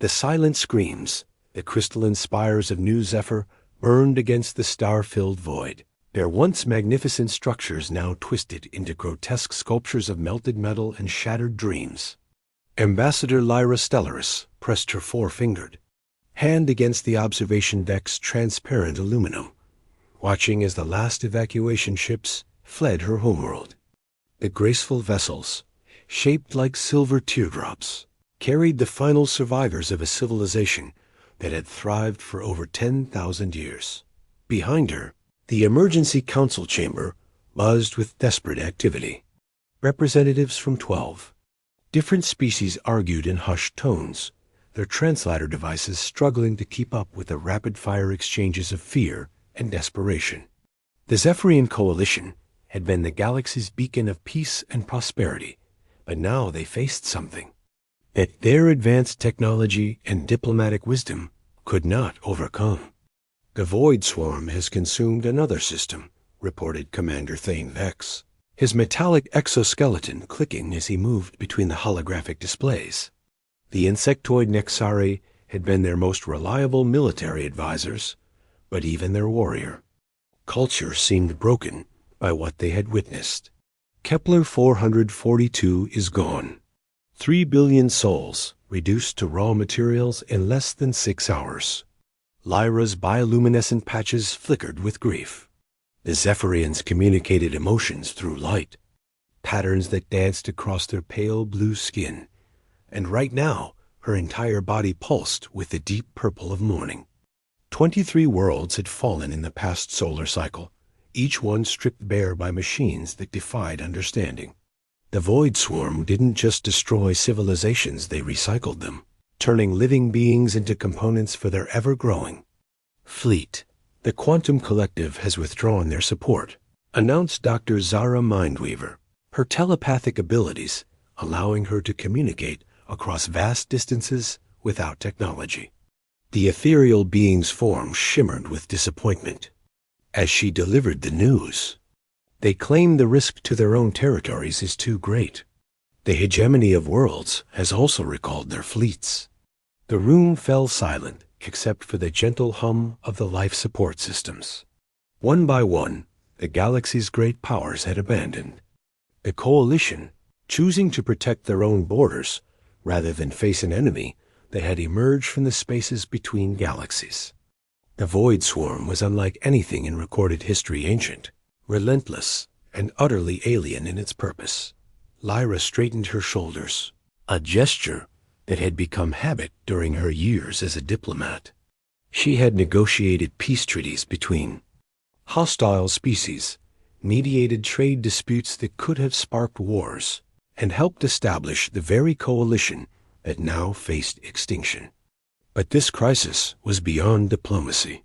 The silent screams, the crystalline spires of New Zephyr burned against the star-filled void. Their once magnificent structures now twisted into grotesque sculptures of melted metal and shattered dreams. Ambassador Lyra Stellaris pressed her four-fingered hand against the observation deck's transparent aluminum, watching as the last evacuation ships fled her homeworld. The graceful vessels, shaped like silver teardrops, carried the final survivors of a civilization that had thrived for over 10,000 years. Behind her, the emergency council chamber buzzed with desperate activity. Representatives from 12 different species argued in hushed tones, their translator devices struggling to keep up with the rapid-fire exchanges of fear and desperation. The Zephyrian Coalition had been the galaxy's beacon of peace and prosperity, but now they faced something that their advanced technology and diplomatic wisdom could not overcome. "The Void Swarm has consumed another system," reported Commander Thane Vex, his metallic exoskeleton clicking as he moved between the holographic displays. The insectoid Nexari had been their most reliable military advisors, but even their warrior culture seemed broken by what they had witnessed. Kepler 442 is gone. 3 billion souls reduced to raw materials in less than 6 hours. Lyra's bioluminescent patches flickered with grief. The Zephyrians communicated emotions through light, patterns that danced across their pale blue skin, and right now her entire body pulsed with the deep purple of morning. 23 worlds had fallen in the past solar cycle, each one stripped bare by machines that defied understanding. The Void Swarm didn't just destroy civilizations, they recycled them, turning living beings into components for their ever-growing fleet. "The Quantum Collective has withdrawn their support," announced Dr. Zara Mindweaver, her telepathic abilities allowing her to communicate across vast distances without technology. The ethereal being's form shimmered with disappointment as she delivered the news. "They claim the risk to their own territories is too great. The hegemony of worlds has also recalled their fleets." The room fell silent, except for the gentle hum of the life support systems. One by one, the galaxy's great powers had abandoned. The Coalition, choosing to protect their own borders rather than face an enemy that had emerged from the spaces between galaxies. The Void Swarm was unlike anything in recorded history ancient, relentless and utterly alien in its purpose. Lyra straightened her shoulders, a gesture that had become habit during her years as a diplomat. She had negotiated peace treaties between hostile species, mediated trade disputes that could have sparked wars, and helped establish the very coalition that now faced extinction. But this crisis was beyond diplomacy.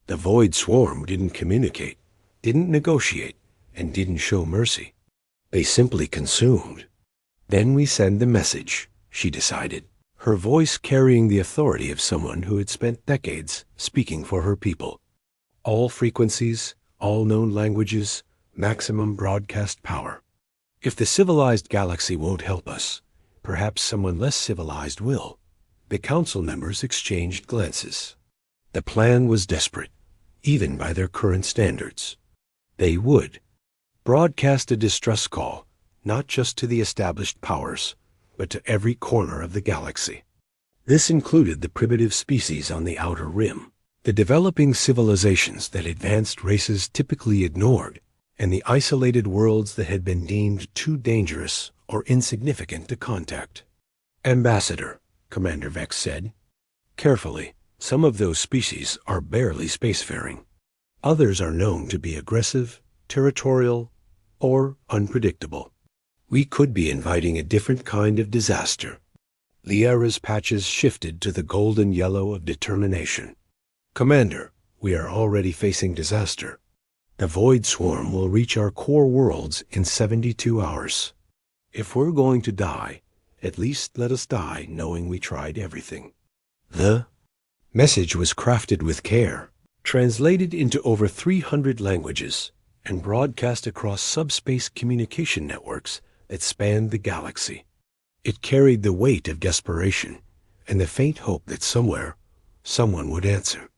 The Void Swarm didn't communicate, didn't negotiate, and didn't show mercy. They simply consumed. "Then we send the message," she decided, her voice carrying the authority of someone who had spent decades speaking for her people. "All frequencies, all known languages, maximum broadcast power. If the civilized galaxy won't help us, perhaps someone less civilized will." The council members exchanged glances. The plan was desperate, even by their current standards. They would broadcast a distress call, not just to the established powers, but to every corner of the galaxy. This included the primitive species on the outer rim, the developing civilizations that advanced races typically ignored, and the isolated worlds that had been deemed too dangerous or insignificant to contact. "Ambassador," Commander Vex said, "carefully, some of those species are barely spacefaring. Others are known to be aggressive, territorial, or unpredictable. We could be inviting a different kind of disaster." Liara's patches shifted to the golden yellow of determination. "Commander, we are already facing disaster. The Void Swarm will reach our core worlds in 72 hours. If we're going to die, at least let us die knowing we tried everything." The message was crafted with care, translated into over 300 languages, and broadcast across subspace communication networks that spanned the galaxy. It carried the weight of desperation, and the faint hope that somewhere, someone would answer.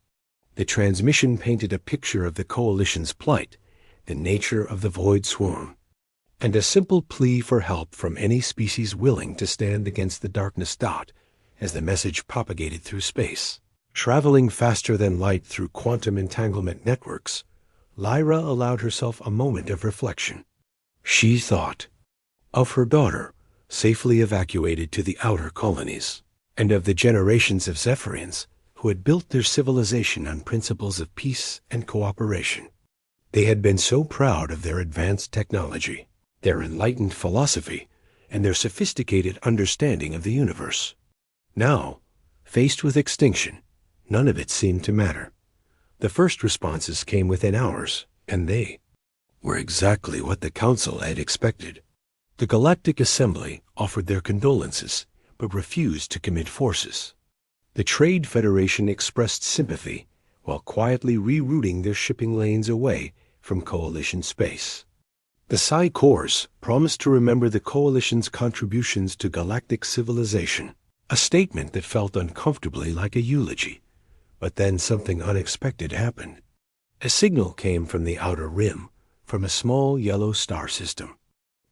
The transmission painted a picture of the Coalition's plight, the nature of the void swarm, and a simple plea for help from any species willing to stand against the darkness dot as the message propagated through space. Traveling faster than light through quantum entanglement networks, Lyra allowed herself a moment of reflection. She thought of her daughter, safely evacuated to the outer colonies, and of the generations of Zephyrians who had built their civilization on principles of peace and cooperation. They had been so proud of their advanced technology, their enlightened philosophy, and their sophisticated understanding of the universe. Now, faced with extinction, none of it seemed to matter. The first responses came within hours, and they were exactly what the Council had expected. The Galactic Assembly offered their condolences, but refused to commit forces. The Trade Federation expressed sympathy while quietly rerouting their shipping lanes away from Coalition space. The Psi Corps promised to remember the Coalition's contributions to galactic civilization, a statement that felt uncomfortably like a eulogy. But then something unexpected happened. A signal came from the outer rim, from a small yellow star system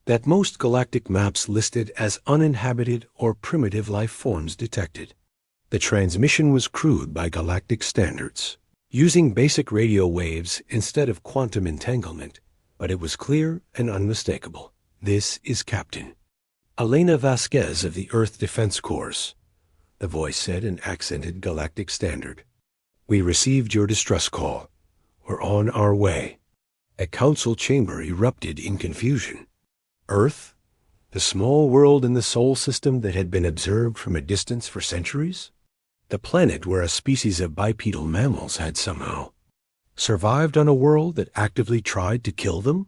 that most galactic maps listed as uninhabited or primitive life forms detected. The transmission was crude by galactic standards, using basic radio waves instead of quantum entanglement, but it was clear and unmistakable. This is Captain Elena Vasquez of the Earth Defense Corps, the voice said in accented galactic standard. We received your distress call. We're on our way. A council chamber erupted in confusion. Earth, the small world in the Sol system that had been observed from a distance for centuries? The planet where a species of bipedal mammals had somehow survived on a world that actively tried to kill them?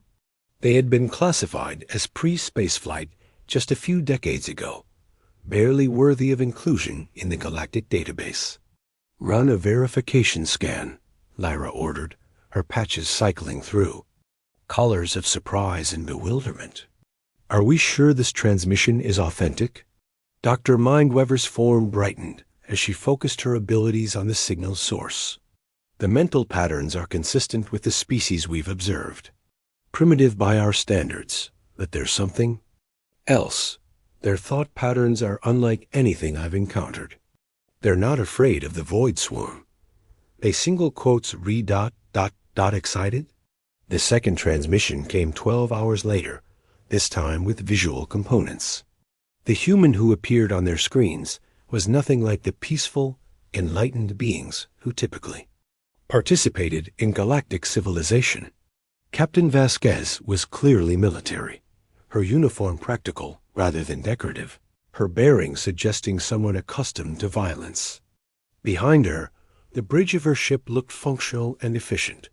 They had been classified as pre-spaceflight just a few decades ago, barely worthy of inclusion in the galactic database. Run a verification scan, Lyra ordered, her patches cycling through. Colors of surprise and bewilderment. Are we sure this transmission is authentic? Dr. Mindweaver's form brightened as she focused her abilities on the signal's source. The mental patterns are consistent with the species we've observed. Primitive by our standards, but there's something else. Their thought patterns are unlike anything I've encountered. They're not afraid of the void swarm. They single quotes excited. The second transmission came 12 hours later, this time with visual components. The human who appeared on their screens was nothing like the peaceful, enlightened beings who typically participated in galactic civilization. Captain Vasquez was clearly military, her uniform practical rather than decorative, her bearing suggesting someone accustomed to violence. Behind her, the bridge of her ship looked functional and efficient,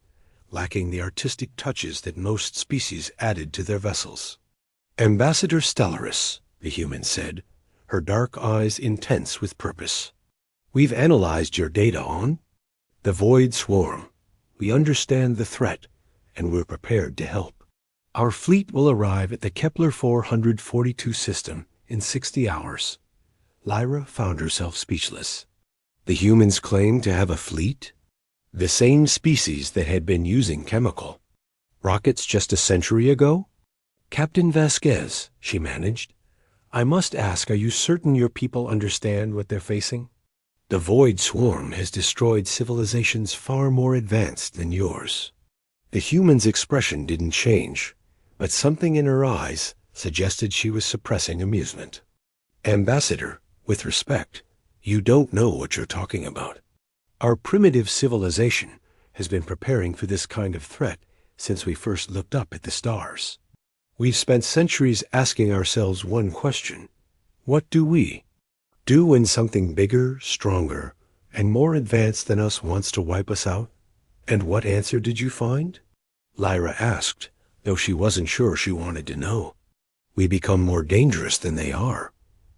lacking the artistic touches that most species added to their vessels. Ambassador Stellaris, the human said, her dark eyes intense with purpose. We've analyzed your data on the void swarm. We understand the threat, and we're prepared to help. Our fleet will arrive at the Kepler 442 system in 60 hours. Lyra found herself speechless. The humans claimed to have a fleet? The same species that had been using chemical rockets just a century ago? Captain Vasquez, she managed, I must ask, are you certain your people understand what they're facing? The void swarm has destroyed civilizations far more advanced than yours. The human's expression didn't change, but something in her eyes suggested she was suppressing amusement. Ambassador, with respect, you don't know what you're talking about. Our primitive civilization has been preparing for this kind of threat since we first looked up at the stars. We've spent centuries asking ourselves one question. What do we do when something bigger, stronger, and more advanced than us wants to wipe us out? And what answer did you find? Lyra asked, though she wasn't sure she wanted to know. We become more dangerous than they are,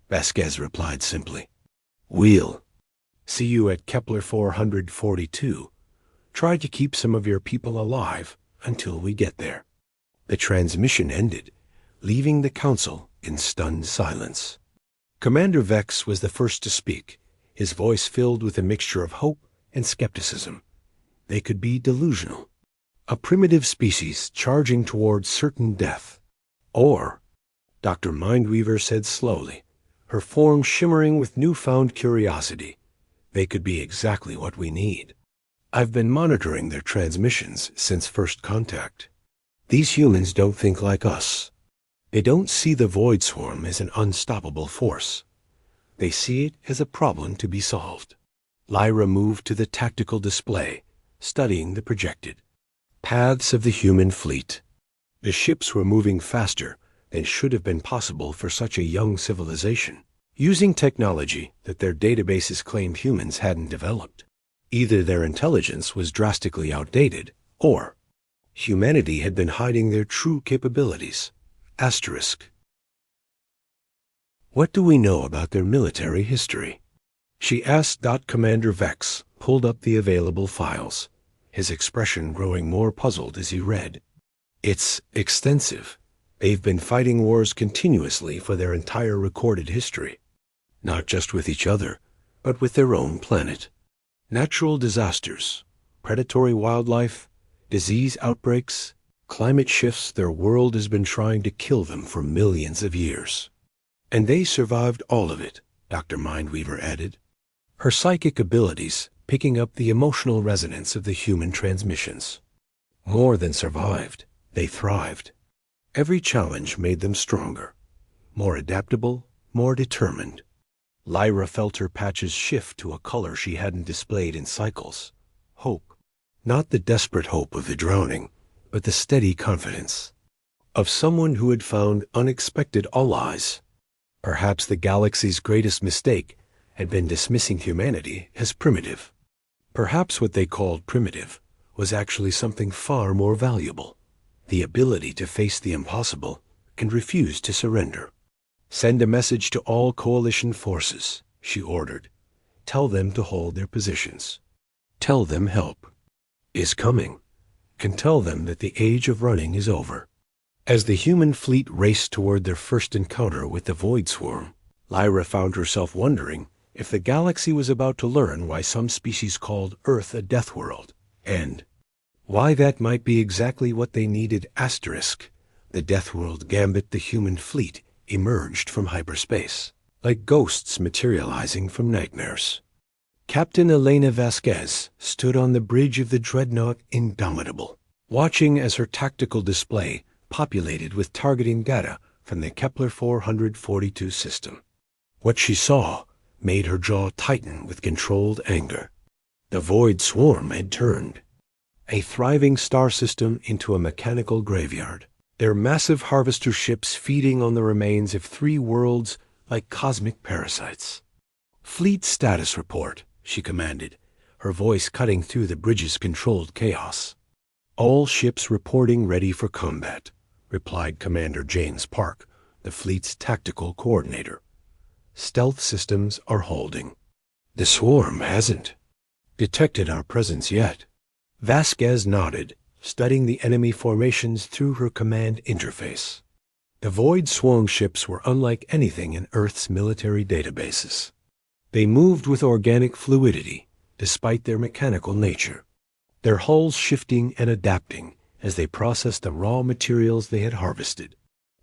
Vasquez replied simply. We'll see you at Kepler 442. Try to keep some of your people alive until we get there. The transmission ended, leaving the council in stunned silence. Commander Vex was the first to speak, his voice filled with a mixture of hope and skepticism. They could be delusional, a primitive species charging towards certain death. Or, Dr. Mindweaver said slowly, her form shimmering with newfound curiosity, they could be exactly what we need. I've been monitoring their transmissions since first contact. These humans don't think like us. They don't see the Void Swarm as an unstoppable force. They see it as a problem to be solved. Lyra moved to the tactical display, studying the projected paths of the human fleet. The ships were moving faster than should have been possible for such a young civilization, using technology that their databases claimed humans hadn't developed. Either their intelligence was drastically outdated, or humanity had been hiding their true capabilities. Asterisk. What do we know about their military history? She asked. Commander Vex pulled up the available files, his expression growing more puzzled as he read. It's extensive. They've been fighting wars continuously for their entire recorded history. Not just with each other, but with their own planet. Natural disasters, predatory wildlife, disease outbreaks, climate shifts. Their world has been trying to kill them for millions of years. And they survived all of it, Dr. Mindweaver added, her psychic abilities picking up the emotional resonance of the human transmissions. More than survived, they thrived. Every challenge made them stronger, more adaptable, more determined. Lyra felt her patches shift to a color she hadn't displayed in cycles. Hope. Not the desperate hope of the drowning, but the steady confidence of someone who had found unexpected allies. Perhaps the galaxy's greatest mistake had been dismissing humanity as primitive. Perhaps what they called primitive was actually something far more valuable, the ability to face the impossible and refuse to surrender. Send a message to all coalition forces, she ordered. Tell them to hold their positions. Tell them help is coming, and tell them that the age of running is over. As the human fleet raced toward their first encounter with the Void Swarm, Lyra found herself wondering if the galaxy was about to learn why some species called Earth a death world, and why that might be exactly what they needed. Asterisk. The death world gambit. The human fleet emerged from hyperspace, like ghosts materializing from nightmares. Captain Elena Vasquez stood on the bridge of the dreadnought Indomitable, watching as her tactical display populated with targeting data from the Kepler 442 system. What she saw made her jaw tighten with controlled anger. The Void Swarm had turned a thriving star system into a mechanical graveyard, their massive harvester ships feeding on the remains of 3 worlds like cosmic parasites. Fleet status report, she commanded, her voice cutting through the bridge's controlled chaos. All ships reporting ready for combat, replied Commander James Park, the fleet's tactical coordinator. Stealth systems are holding. The swarm hasn't detected our presence yet. Vasquez nodded, studying the enemy formations through her command interface. The Void Swarm ships were unlike anything in Earth's military databases. They moved with organic fluidity, despite their mechanical nature, their hulls shifting and adapting as they processed the raw materials they had harvested.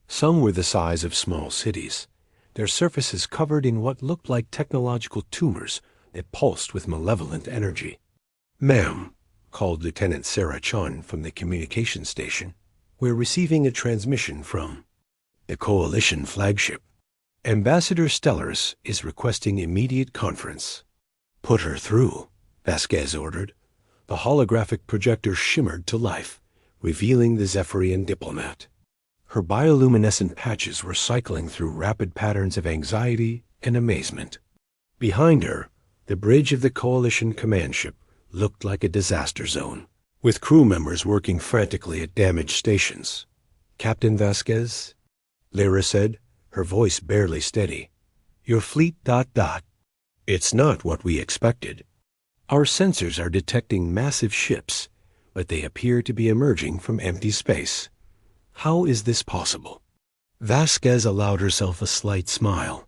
Some were the size of small cities, their surfaces covered in what looked like technological tumors that pulsed with malevolent energy. "Ma'am," called Lieutenant Sarah Chun from the communication station, "we're receiving a transmission from the Coalition flagship. Ambassador Stellaris is requesting immediate conference." "Put her through," Vasquez ordered. The holographic projector shimmered to life, revealing the Zephyrian diplomat. Her bioluminescent patches were cycling through rapid patterns of anxiety and amazement. Behind her, the bridge of the Coalition command ship looked like a disaster zone, with crew members working frantically at damaged stations. "Captain Vasquez," Lyra said, her voice barely steady. "Your fleet ... It's not what we expected. Our sensors are detecting massive ships, but they appear to be emerging from empty space. How is this possible?" Vasquez allowed herself a slight smile.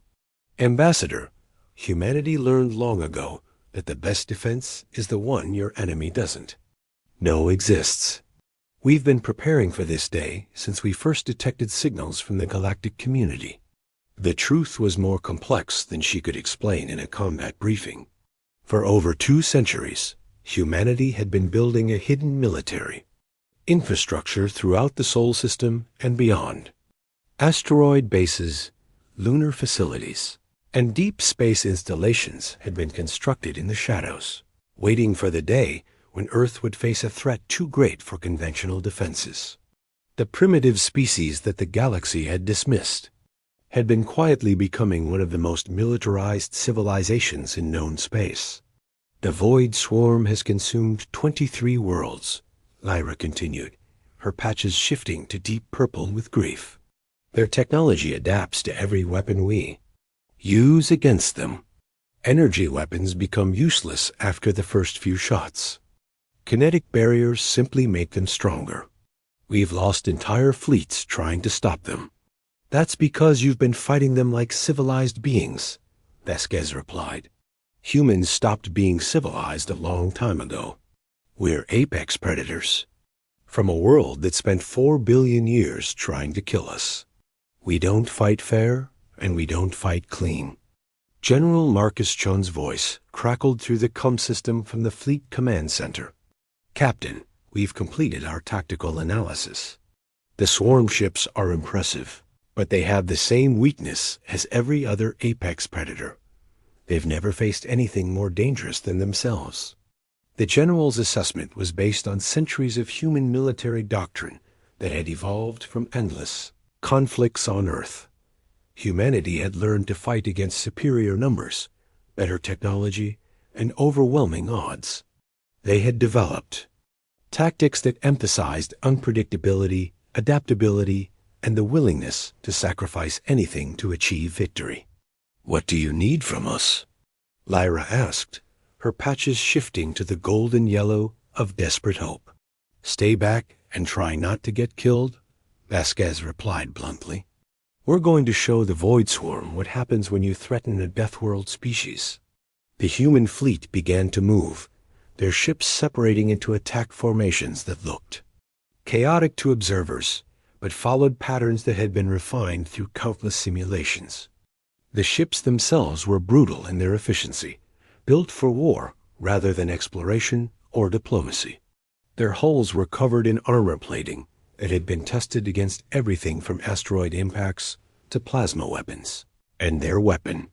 "Ambassador, Humanity learned long ago that the best defense is the one your enemy doesn't know exists. We've been preparing for this day since we first detected signals from the galactic community. The truth was more complex than she could explain in a combat briefing. For over 2 centuries, humanity had been building a hidden military infrastructure throughout the Sol system and beyond. Asteroid bases, lunar facilities, and deep space installations had been constructed in the shadows, waiting for the day when Earth would face a threat too great for conventional defenses. The primitive species that the galaxy had dismissed had been quietly becoming one of the most militarized civilizations in known space. The Void Swarm has consumed 23 worlds, Lyra continued, her patches shifting to deep purple with grief. Their technology adapts to every weapon we use against them. Energy weapons become useless after the first few shots. Kinetic barriers simply make them stronger. We've lost entire fleets trying to stop them. That's because you've been fighting them like civilized beings, Vasquez replied. Humans stopped being civilized a long time ago. We're apex predators from a world that spent 4 billion years trying to kill us. We don't fight fair, and we don't fight clean. General Marcus Chun's voice crackled through the comm system from the Fleet Command Center. Captain, we've completed our tactical analysis. The swarm ships are impressive, but they have the same weakness as every other apex predator. They've never faced anything more dangerous than themselves. The general's assessment was based on centuries of human military doctrine that had evolved from endless conflicts on Earth. Humanity had learned to fight against superior numbers, better technology, and overwhelming odds. They had developed tactics that emphasized unpredictability, adaptability, and the willingness to sacrifice anything to achieve victory. What do you need from us? Lyra asked, her patches shifting to the golden yellow of desperate hope. Stay back and try not to get killed, Vasquez replied bluntly. We're going to show the Void Swarm what happens when you threaten a Deathworld species. The human fleet began to move, their ships separating into attack formations that looked chaotic to observers, but followed patterns that had been refined through countless simulations. The ships themselves were brutal in their efficiency, built for war rather than exploration or diplomacy. Their hulls were covered in armor plating that had been tested against everything from asteroid impacts to plasma weapons. And their weapon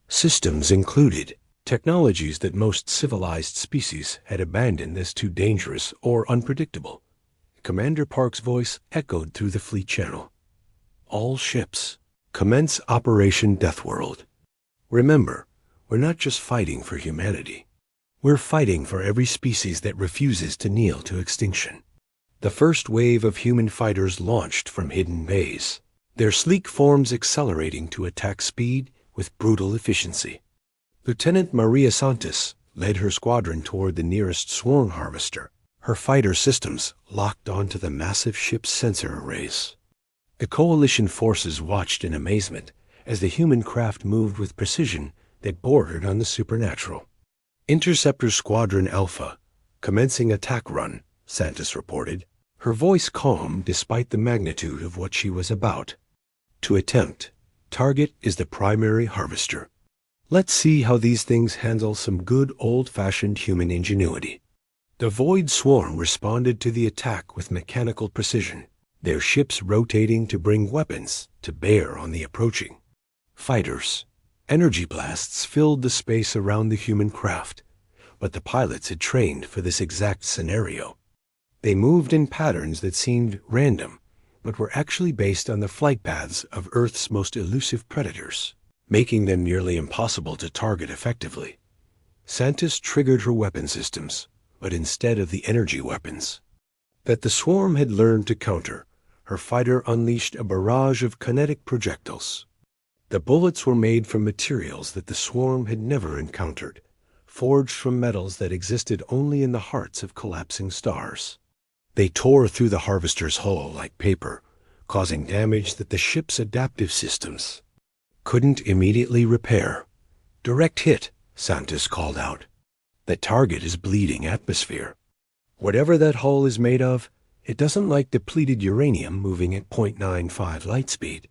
systems included technologies that most civilized species had abandoned as too dangerous or unpredictable. Commander Park's voice echoed through the fleet channel. All ships, commence Operation Deathworld. Remember, we're not just fighting for humanity. We're fighting for every species that refuses to kneel to extinction. The first wave of human fighters launched from hidden bays, their sleek forms accelerating to attack speed with brutal efficiency. Lieutenant Maria Santos led her squadron toward the nearest swarm harvester, her fighter systems locked onto the massive ship's sensor arrays. The coalition forces watched in amazement as the human craft moved with precision that bordered on the supernatural. Interceptor Squadron Alpha, commencing attack run, Santos reported, her voice calm despite the magnitude of what she was about to attempt. Target is the primary harvester. Let's see how these things handle some good old-fashioned human ingenuity. The Void Swarm responded to the attack with mechanical precision, their ships rotating to bring weapons to bear on the approaching fighters. Energy blasts filled the space around the human craft, but the pilots had trained for this exact scenario. They moved in patterns that seemed random, but were actually based on the flight paths of Earth's most elusive predators, making them nearly impossible to target effectively. Santos triggered her weapon systems, but instead of the energy weapons that the swarm had learned to counter, her fighter unleashed a barrage of kinetic projectiles. The bullets were made from materials that the swarm had never encountered, forged from metals that existed only in the hearts of collapsing stars. They tore through the harvester's hull like paper, causing damage that the ship's adaptive systems couldn't immediately repair. Direct hit, Santos called out. The target is bleeding atmosphere. Whatever that hull is made of, it doesn't like depleted uranium moving at 0.95 light speed.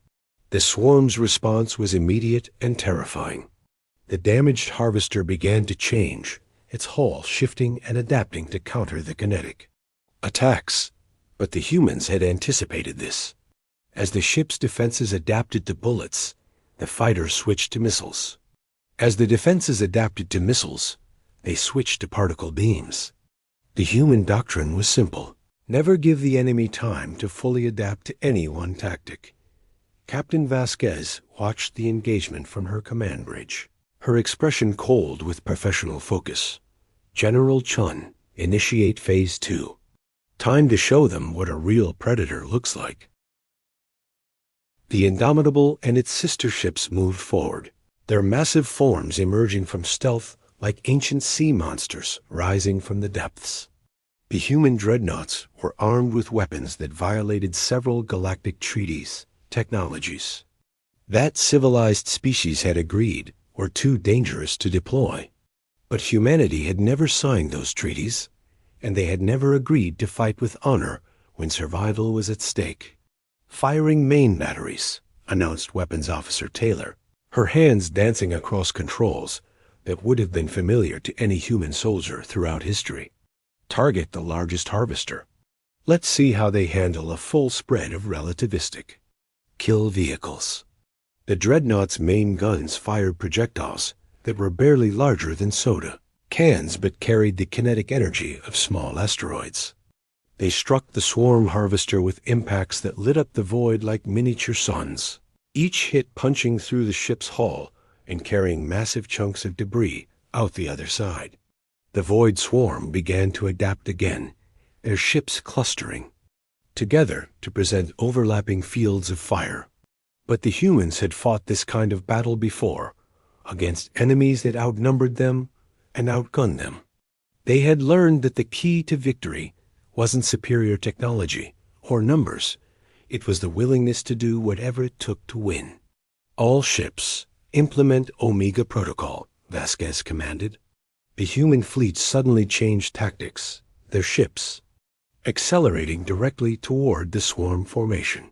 The swarm's response was immediate and terrifying. The damaged harvester began to change, its hull shifting and adapting to counter the kinetic attacks. But the humans had anticipated this. As the ship's defenses adapted to bullets, the fighters switched to missiles. As the defenses adapted to missiles, they switched to particle beams. The human doctrine was simple. Never give the enemy time to fully adapt to any one tactic. Captain Vasquez watched the engagement from her command bridge, her expression cold with professional focus. General Chun, initiate Phase 2. Time to show them what a real predator looks like. The Indomitable and its sister ships moved forward, their massive forms emerging from stealth like ancient sea monsters rising from the depths. The human dreadnoughts were armed with weapons that violated several galactic treaties, technologies that civilized species had agreed were too dangerous to deploy. But humanity had never signed those treaties, and they had never agreed to fight with honor when survival was at stake. Firing main batteries, announced Weapons Officer Taylor, her hands dancing across controls that would have been familiar to any human soldier throughout history. Target the largest harvester. Let's see how they handle a full spread of relativistic kill vehicles. The dreadnought's main guns fired projectiles that were barely larger than soda cans but carried the kinetic energy of small asteroids. They struck the swarm harvester with impacts that lit up the void like miniature suns, each hit punching through the ship's hull and carrying massive chunks of debris out the other side. The void swarm began to adapt again, their ships clustering together to present overlapping fields of fire. But the humans had fought this kind of battle before, against enemies that outnumbered them and outgunned them. They had learned that the key to victory wasn't superior technology or numbers. It was the willingness to do whatever it took to win. All ships, implement Omega Protocol, Vasquez commanded. The human fleet suddenly changed tactics, their ships accelerating directly toward the swarm formation.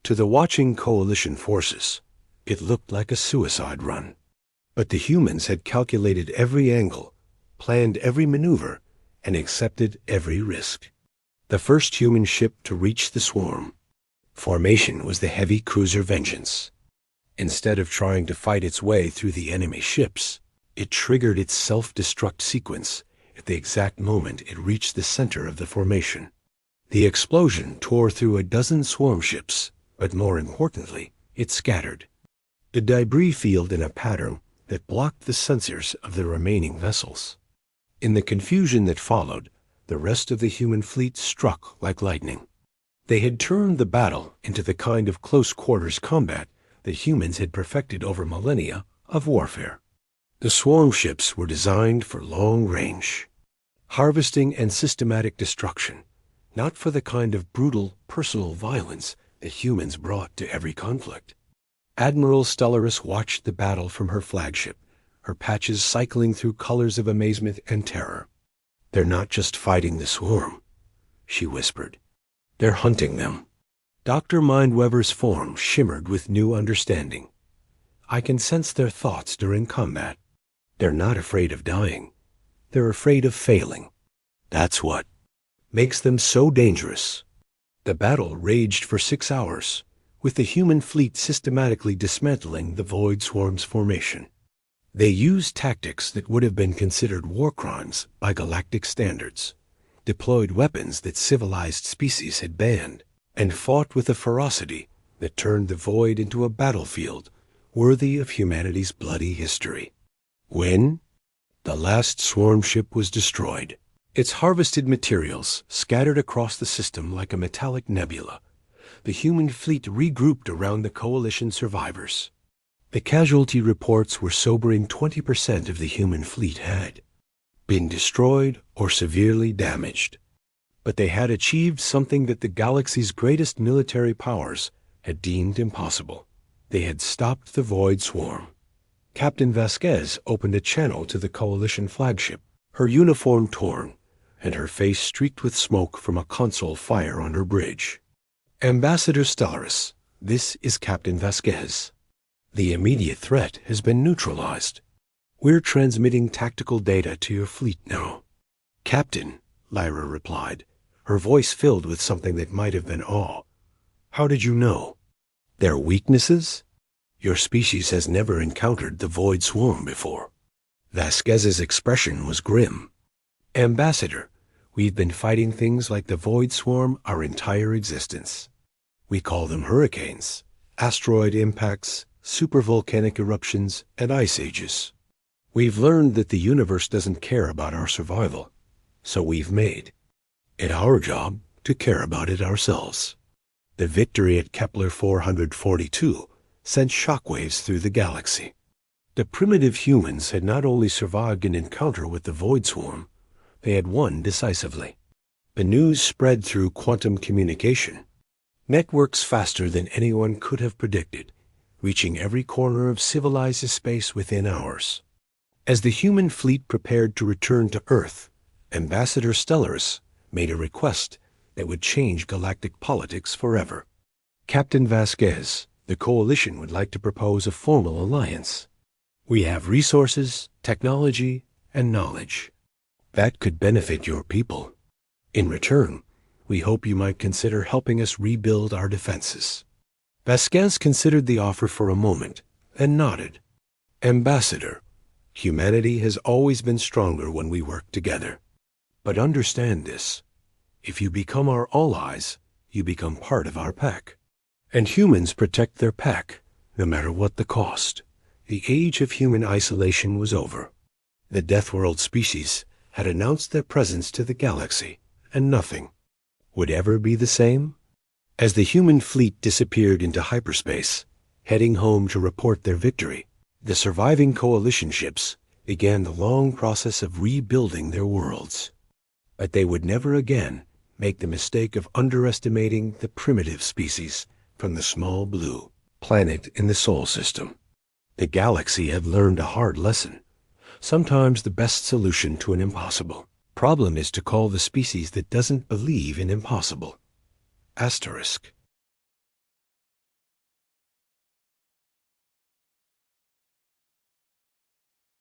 To the watching coalition forces, it looked like a suicide run. But the humans had calculated every angle, planned every maneuver, and accepted every risk. The first human ship to reach the swarm formation was the heavy cruiser Vengeance. Instead of trying to fight its way through the enemy ships, it triggered its self-destruct sequence at the exact moment it reached the center of the formation. The explosion tore through a dozen swarm ships, but more importantly, it scattered the debris field in a pattern that blocked the sensors of the remaining vessels. In the confusion that followed, the rest of the human fleet struck like lightning. They had turned the battle into the kind of close-quarters combat that humans had perfected over millennia of warfare. The swarm ships were designed for long range, harvesting and systematic destruction, not for the kind of brutal, personal violence that humans brought to every conflict. Admiral Stellaris watched the battle from her flagship, her patches cycling through colors of amazement and terror. "They're not just fighting the swarm," she whispered. "They're hunting them." Dr. Mindweber's form shimmered with new understanding. "I can sense their thoughts during combat. They're not afraid of dying. They're afraid of failing. That's what makes them so dangerous." The battle raged for 6 hours, with the human fleet systematically dismantling the Void Swarm's formation. They used tactics that would have been considered war crimes by galactic standards, deployed weapons that civilized species had banned, and fought with a ferocity that turned the Void into a battlefield worthy of humanity's bloody history. When the last swarm ship was destroyed, its harvested materials scattered across the system like a metallic nebula, the human fleet regrouped around the coalition survivors. The casualty reports were sobering. 20% of the human fleet had been destroyed or severely damaged. But they had achieved something that the galaxy's greatest military powers had deemed impossible. They had stopped the Void Swarm. Captain Vasquez opened a channel to the Coalition flagship, her uniform torn, and her face streaked with smoke from a console fire on her bridge. Ambassador Stellaris, this is Captain Vasquez. The immediate threat has been neutralized. We're transmitting tactical data to your fleet now. Captain, Lyra replied, her voice filled with something that might have been awe. How did you know? Their weaknesses? Your species has never encountered the Void Swarm before. Vasquez's expression was grim. Ambassador, we've been fighting things like the Void Swarm our entire existence. We call them hurricanes, asteroid impacts, supervolcanic eruptions, and ice ages. We've learned that the universe doesn't care about our survival, so we've made it our job to care about it ourselves. The victory at Kepler 442 sent shockwaves through the galaxy. The primitive humans had not only survived an encounter with the Void Swarm, they had won decisively. The news spread through quantum communication, networks faster than anyone could have predicted, reaching every corner of civilized space within hours. As the human fleet prepared to return to Earth, Ambassador Stellaris made a request that would change galactic politics forever. Captain Vasquez, the Coalition would like to propose a formal alliance. We have resources, technology, and knowledge. That could benefit your people. In return, we hope you might consider helping us rebuild our defenses. Vasquez considered the offer for a moment and nodded. Ambassador, humanity has always been stronger when we work together. But understand this. If you become our allies, you become part of our pack. And humans protect their pack, no matter what the cost. The age of human isolation was over. The Death World species had announced their presence to the galaxy, and nothing would ever be the same. As the human fleet disappeared into hyperspace, heading home to report their victory, the surviving Coalition ships began the long process of rebuilding their worlds. But they would never again make the mistake of underestimating the primitive species from the small blue planet in the Sol system. The galaxy had learned a hard lesson. Sometimes the best solution to an impossible problem is to call the species that doesn't believe in impossible. Asterisk.